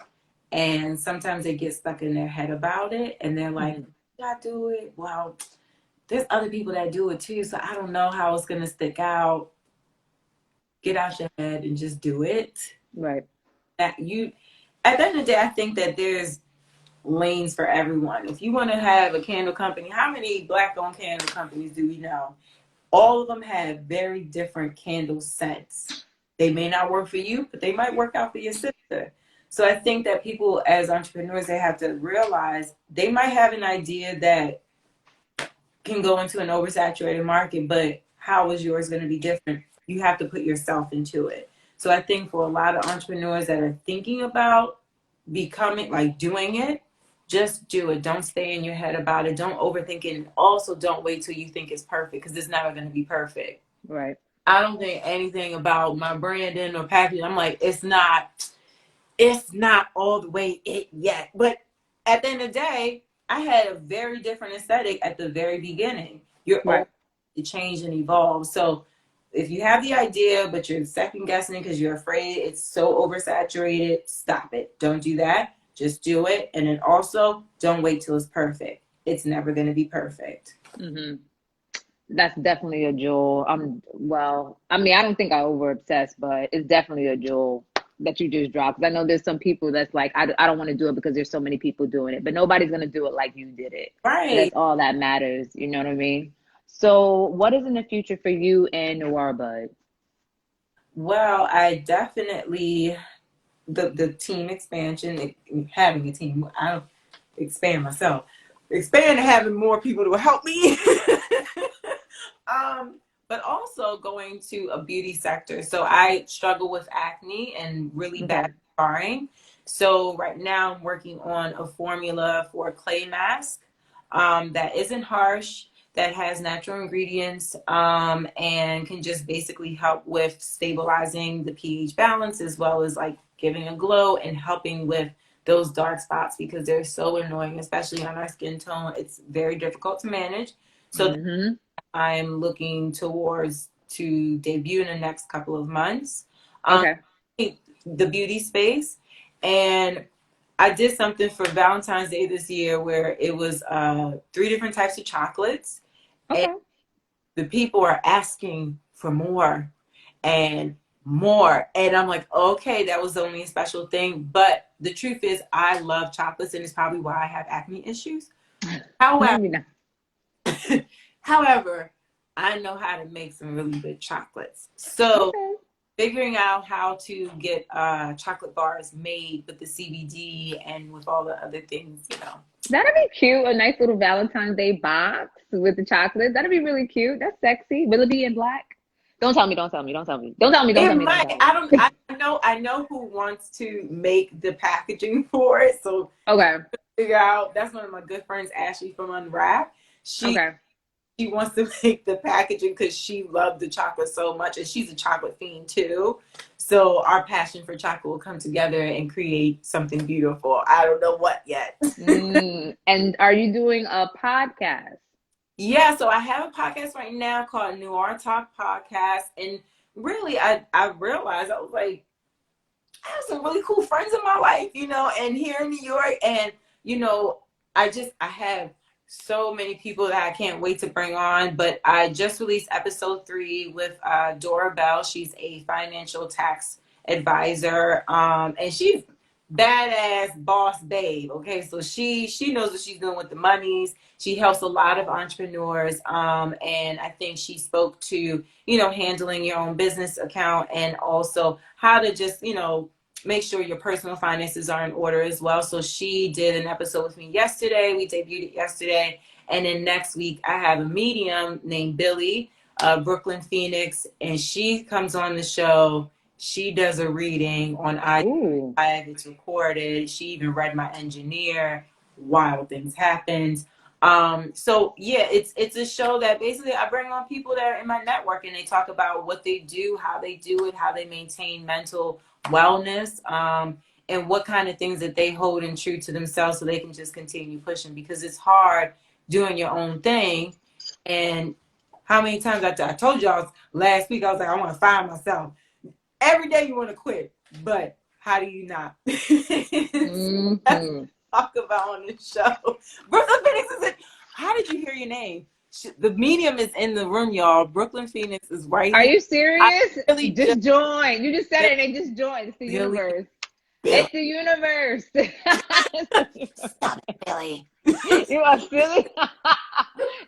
[SPEAKER 2] and sometimes they get stuck in their head about it, and they're like, I do it. Well, there's other people that do it too, so I don't know how it's going to stick out. Get out your head and just do it.
[SPEAKER 3] Right.
[SPEAKER 2] At the end of the day, I think that there's lanes for everyone. If you want to have a candle company, how many Black-owned candle companies do we know? All of them have very different candle scents. They may not work for you, but they might work out for your sister. So I think that people as entrepreneurs, they have to realize they might have an idea that can go into an oversaturated market, but how is yours going to be different? You have to put yourself into it. So I think for a lot of entrepreneurs that are thinking about becoming, like doing it, just do it. Don't stay in your head about it. Don't overthink it. And also don't wait till you think it's perfect, because it's never going to be perfect.
[SPEAKER 3] Right.
[SPEAKER 2] I don't think anything about my branding or packaging. I'm like, it's not all the way it yet. But at the end of the day, I had a very different aesthetic at the very beginning. You're always to change and evolve. So if you have the idea, but you're second guessing because you're afraid it's so oversaturated, stop it. Don't do that. Just do it. And then also, don't wait till it's perfect. It's never going to be perfect.
[SPEAKER 3] That's definitely a jewel. Well, I mean, I don't think I over obsess, but it's definitely a jewel that you just dropped. I know there's some people that's like, I don't want to do it because there's so many people doing it, but nobody's going to do it like you did it.
[SPEAKER 2] Right.
[SPEAKER 3] That's all that matters. You know what I mean? So what is in the future for you and Noirebud?
[SPEAKER 2] Well, I definitely, the team expansion, having a team, I don't expand myself. Expand to having more people to help me. But also going to a beauty sector. So I struggle with acne and really bad scarring. So right now I'm working on a formula for a clay mask that isn't harsh, that has natural ingredients, and can just basically help with stabilizing the pH balance, as well as like giving a glow and helping with those dark spots, because they're so annoying, especially on our skin tone. It's very difficult to manage. So I'm looking towards to debut in the next couple of months.
[SPEAKER 3] Okay.
[SPEAKER 2] The beauty space. And I did something for Valentine's Day this year where it was 3 different types of chocolates. And
[SPEAKER 3] Okay.
[SPEAKER 2] the people are asking for more and more. And I'm like, okay, that was only a special thing. But the truth is, I love chocolates, and it's probably why I have acne issues. However,
[SPEAKER 3] Maybe not.
[SPEAKER 2] however, I know how to make some really good chocolates. So
[SPEAKER 3] Okay.
[SPEAKER 2] figuring out how to get chocolate bars made with the CBD and with all the other things, you know.
[SPEAKER 3] That'd be cute. A nice little Valentine's Day box with the chocolate. That'd be really cute. That's sexy. Will it be in black? Don't tell me. Don't tell me. Don't tell me. Don't tell me. Don't
[SPEAKER 2] It
[SPEAKER 3] tell me. Don't
[SPEAKER 2] might.
[SPEAKER 3] tell me.
[SPEAKER 2] I know who wants to make the packaging for it. So
[SPEAKER 3] Okay.
[SPEAKER 2] figure out. That's one of my good friends, Ashley from Unwrap.
[SPEAKER 3] Okay.
[SPEAKER 2] She wants to make the packaging because she loved the chocolate so much, and she's a chocolate fiend too. So our passion for chocolate will come together and create something beautiful. I don't know what yet.
[SPEAKER 3] And are you doing a podcast?
[SPEAKER 2] Yeah, so I have a podcast right now called Noir Talk Podcast, and really, I realized I was like, I have some really cool friends in my life, you know, and here in New York, and you know, I have so many people that I can't wait to bring on. But I just released episode 3 with Dora Bell. She's a financial tax advisor, and she's badass boss babe. Okay, so she knows what she's doing with the monies. She helps a lot of entrepreneurs, and I think she spoke to, you know, handling your own business account and also how to just, you know, make sure your personal finances are in order as well. So she did an episode with me yesterday. We debuted it yesterday. And then next week, I have a medium named Billy, Brooklyn Phoenix, and she comes on the show. She does a reading on
[SPEAKER 3] Ooh.
[SPEAKER 2] it's recorded. She even read my engineer. Wild things happened. So yeah, it's a show that basically I bring on people that are in my network, and they talk about what they do, how they do it, how they maintain mental wellness, and what kind of things that they hold in true to themselves so they can just continue pushing, because it's hard doing your own thing. And how many times I told y'all last week, I was like, I want to find myself. Every day you want to quit, but how do you not?
[SPEAKER 3] Mm-hmm.
[SPEAKER 2] Talk about on the show. Brooklyn Phoenix is it. How did you hear your name? The medium is in the room, y'all. Brooklyn Phoenix is right
[SPEAKER 3] Are
[SPEAKER 2] here.
[SPEAKER 3] you serious?
[SPEAKER 2] Really
[SPEAKER 3] just join. You just said it and they just joined. It's the universe. It's the universe.
[SPEAKER 1] Stop it, Billy.
[SPEAKER 3] You are silly.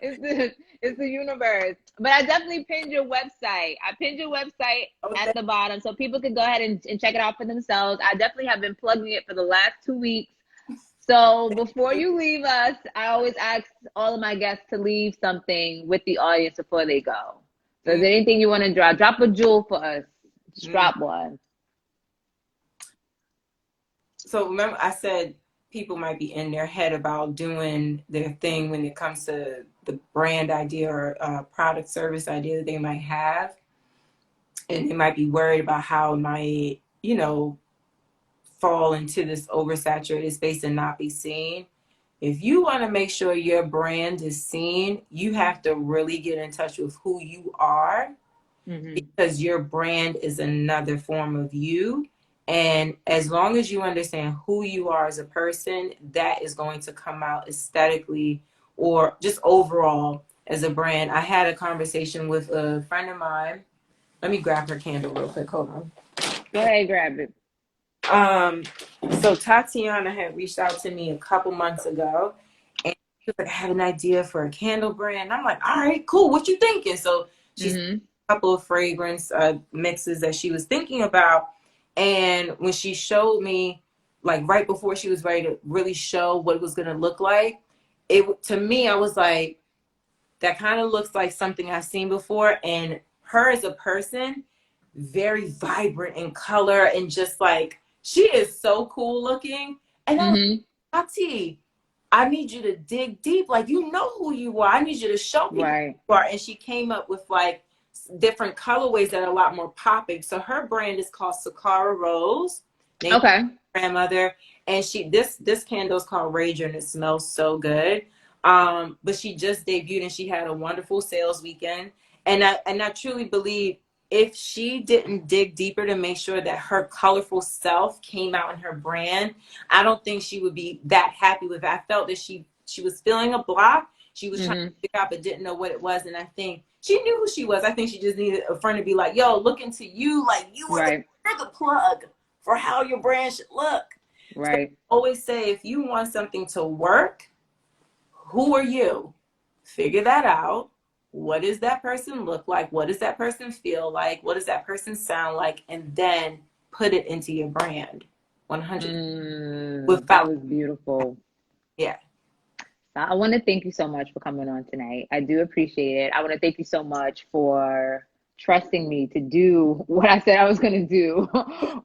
[SPEAKER 3] It's the universe. But I definitely pinned your website. I pinned your website at the bottom so people can go ahead and check it out for themselves. I definitely have been plugging it for the last 2 weeks. So before you leave us, I always ask all of my guests to leave something with the audience before they go. So is there anything you want to drop? Drop a jewel for us. Just drop one.
[SPEAKER 2] So remember, I said people might be in their head about doing their thing when it comes to the brand idea or product service idea that they might have. And they might be worried about how it might, you know, fall into this oversaturated space and not be seen. If you want to make sure your brand is seen, you have to really get in touch with who you are, because your brand is another form of you. And as long as you understand who you are as a person, that is going to come out aesthetically or just overall as a brand. I had a conversation with a friend of mine. Let me grab her candle real quick. Hold on.
[SPEAKER 3] Go ahead, grab it.
[SPEAKER 2] So Tatiana had reached out to me a couple months ago, and she was like, I have an idea for a candle brand. I'm like, all right, cool. What you thinking? So she's a couple of fragrance mixes that she was thinking about. And when she showed me, like right before she was ready to really show what it was going to look like, to me, I was like, that kind of looks like something I've seen before. And her as a person, very vibrant in color and just like, she is so cool looking. And I was like, Tati, I need you to dig deep. Like, you know who you are. I need you to show people who you are. And she came up with like different colorways that are a lot more popping. So her brand is called Sakara Rose. Grandmother. And this candle is called Rager, and it smells so good. But she just debuted and she had a wonderful sales weekend. And I truly believe if she didn't dig deeper to make sure that her colorful self came out in her brand, I don't think she would be that happy with it. I felt that she was feeling a block. She was trying to figure out but didn't know what it was. And I think she knew who she was. I think she just needed a friend to be like, yo, look into you. Like, you are the plug for how your brand should look.
[SPEAKER 3] Right.
[SPEAKER 2] So I always say, if you want something to work, who are you? Figure that out. What does that person look like? What does that person feel like? What does that person sound like? And then put it into your brand. 100.
[SPEAKER 3] That was beautiful.
[SPEAKER 2] Yeah.
[SPEAKER 3] I want to thank you so much for coming on tonight. I do appreciate it. I want to thank you so much for trusting me to do what I said I was going to do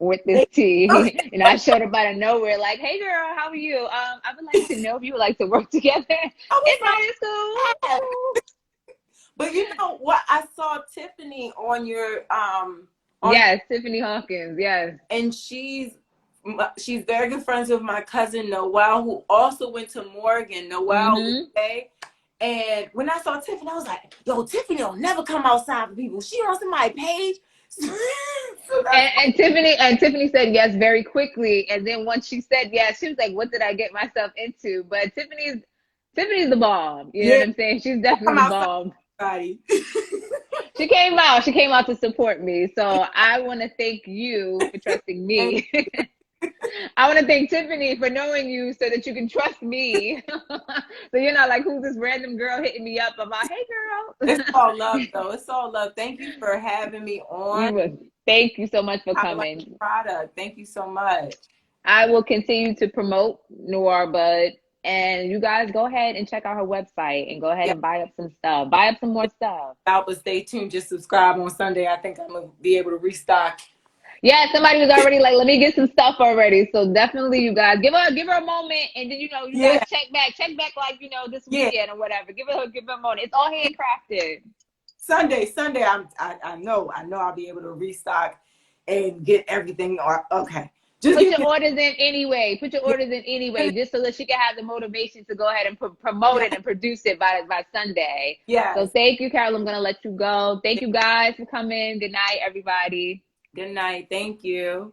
[SPEAKER 3] with this tea. And I showed up out of nowhere like, hey girl, how are you? I would like to know if you would like to work together in high school.
[SPEAKER 2] But you know what? I saw Tiffany on your
[SPEAKER 3] yes, Tiffany Hawkins. Yes.
[SPEAKER 2] And she's very good friends with my cousin Noelle, who also went to Morgan. Noelle, okay. And when I saw Tiffany, I was like, yo, Tiffany will never come outside for people. She on somebody's page.
[SPEAKER 3] and Tiffany said yes very quickly. And then once she said yes, she was like, what did I get myself into? But Tiffany's the bomb. You know what I'm saying? She's definitely the bomb. She came out to support me. So I want to thank you for trusting me. I want to thank Tiffany for knowing you so that you can trust me. So you're not like, who's this random girl hitting me up about, hey girl.
[SPEAKER 2] It's all love though. It's all love. Thank you for having me on.
[SPEAKER 3] Thank you so much for coming.
[SPEAKER 2] Like the product. Thank you so much.
[SPEAKER 3] I will continue to promote Noirebud. And you guys go ahead and check out her website and go ahead and buy up some stuff. Buy up some more stuff.
[SPEAKER 2] But stay tuned. Just subscribe on Sunday. I think I'm going to be able to restock.
[SPEAKER 3] Yeah, somebody was already like, let me get some stuff already. So definitely you guys give her a moment, and then you guys check back like this weekend or whatever. Give her a moment. It's all handcrafted.
[SPEAKER 2] Sunday, I know I'll be able to restock and get everything. Okay.
[SPEAKER 3] Put your orders in anyway. Just so that she can have the motivation to go ahead and promote it and produce it by Sunday.
[SPEAKER 2] Yeah.
[SPEAKER 3] So thank you, Carol. I'm going to let you go. Thank you guys for coming. Good night, everybody.
[SPEAKER 2] Good night. Thank you.